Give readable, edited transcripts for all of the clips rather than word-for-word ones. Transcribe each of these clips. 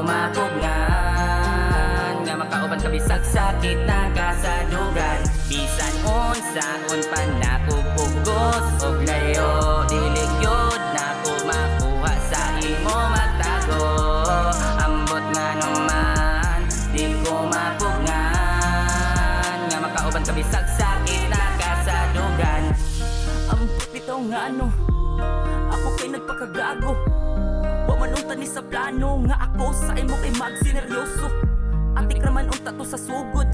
kumapugngan nga makauban ka bisag sakit na kasadugan. Bisan unsaon pa nako pugos og layo, dili gyud nako makuha sa imo magtago. Ambot nga naman di ko mapugnan nga makauban ka bisag sakit na kasadugan. Ambot bitaw nga ano, ako kay nagpakagago. Wa man unta ni sa plano nga ako sa imo kay magsineryoso. Atik raman unta to sa sugod,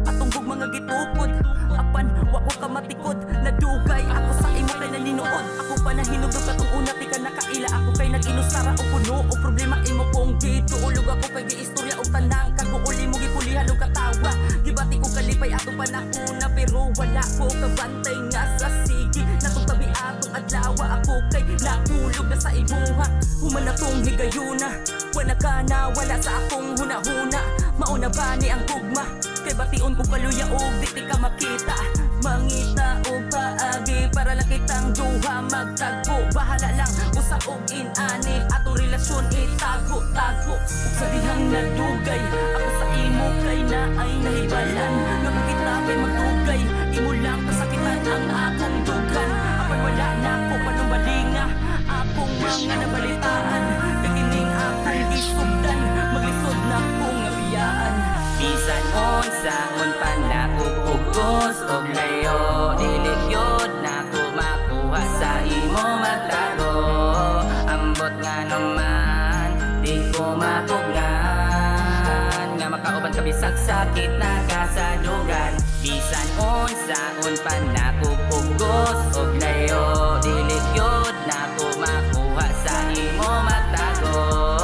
atong gug mga gitukod. Apan wa ko ka matikod, nadugay ako sa imo kay naninuod. Ako pa nahinugog katong una ti ka nakaila. Ako kay nag-inusara o puno o problema imo kong gituulog. Ako kay giistorya og tanang kaguuli mo gipulihan og katawa. Gibati ko kalipay atong panahona pero wala ko kabantay nga sa sige. Natong tabi atong adlaw ako kay nahulog na sa imuha. Human atong higayuna, wala ka na wala sa akong hunahuna. Mauna ba ni ang gugma, kay bation ko kaluya og di ka makita. Mangita o paagi para lang kitang duha magtagpo. Bahala lang usa og inani, ato relasyon itago-tago. Ug sa dihang nadugay, ako sa imo kay naay nahibalan. Nga kung kita kay magdugay, imo lang kasakitan ang akong dugan. Apan wala na ko panumalinga, akong mga nabalitaan. Kagining akong gisugdan, maglisod na kong nabiyaan. Bisan unsaon pa nako pugos og layo, dili gyud nako makuha sa imo magtago. Ambot nga naman di ko mapugnan nga makauban ka bisag sakit na kasadugan. Bisan unsaon pa nako pugos og layo, dili gyud nako makuha sa imo magtago.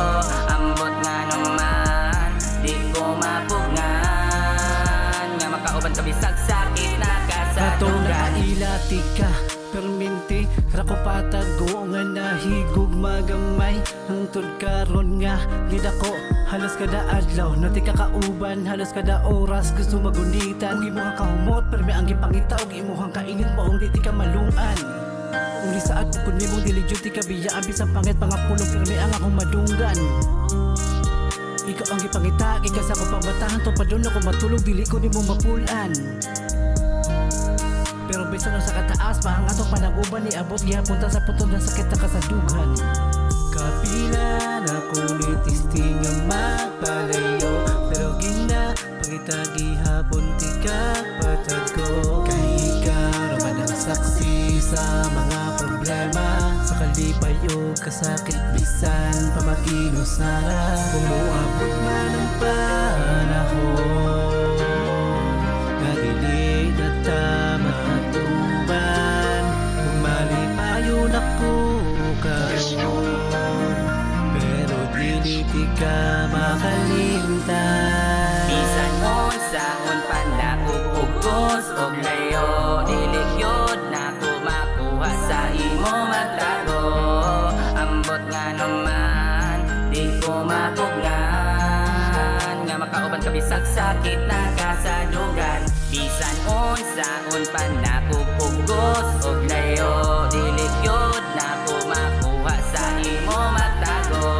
Ambot nga naman di ko mapugnan nga makauban ka bisag sakit na Atong kasadugan. nakailati ka perminti rako patago nga nahigog magamay. Hangtod karon nga lidako halos kada adlaw nati kakauban, halos kada oras gusto magunitan. Ug imong kahumot permi ang gipangita og imong kainit maong di ka malungan. Uli saad ko kun nimong dili jud ti kabiya bisan pangit pangapulong permi ang akong madunggan. Ikaw ang gipangita, ikaw sa akong pambatahan to padun ako matulog, dili ko nimo mapulan. Pero bisan sa kataas, mahang atong panag-uban ni abot gihapunta sa putol ng sakit na kasadugan. Kapila na kulit isti nga magpalayo, pero gina pagita gihapon ti kapatag ko. Kay ikaw naman ang saksi sa mga problema, sa kalipay o kasakit bisan pamaginusara. Kung moabot man ang panahon nga dili na tama tuban, kung malipayon ako karon, pero dili ti ka makalimtan. Bisan unsaon pa nako pugos og layo, dili gyud nako makuha sa imo magtago. Ambot nga naman di ko mapugnan nga makauban ka bisag sakit na kasadugan. Bisan unsaon pa nako pugos og layo, dili gyud nako makuha sa imo magtago.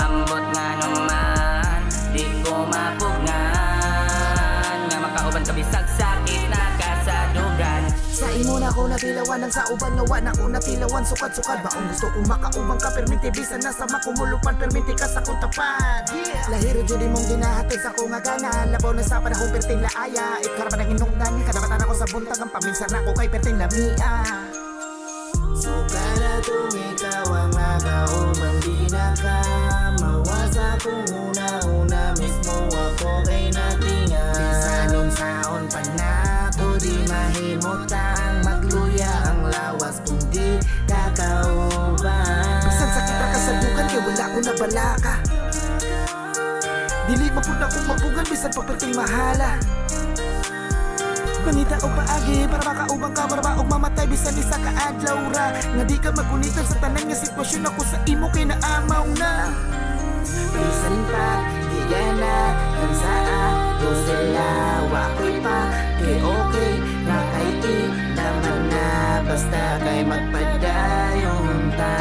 Ambot nga naman di ko mapugnan nga makauban ka bisag sakit na kasadugan. Sa imo na ko natilawan, nang sa uban nga wa na ko natilawan. Sukad-sukad ba kung gusto ko makaubang ka, perminti bisan na sa makumulupan, perminti ka sa kong tapat. Lahiro jud imong ginahatid sa kong agana, labaw na sa panahong perting laaya. Ikarma ng inungdan, kadapatan ako sa buntag, ang paminsan na ko kay perting lamia. Suka na tung ikaw ang nakaubang, di na ka mawasa kung una-una mismo ako kay natingan. Bisanon saon pa na ko di mahimutang, magluya ang lawas kung di kakauban. Bisan sakit ra kasadukan kay wala ko na balaka, dili mapud na kong mapugan bisan paperting mahala. Manita o paagi para makaubang ka, para maog mamatay bisan isa ka adlaw ra. Nga di ka magunitan sa tanan nga sitwasyon, ako sa imo kay naamaw na. Bisan pa, hiya na, ang saa, do sila, wakoy pa, kay okay, na kay di, naman na, basta kay magpadayon ta.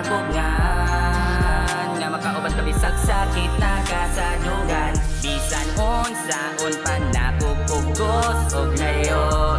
kabugngan nga makauban ka bisag sakit na kasadugan bisan unsaon pa nakukugos og ngayon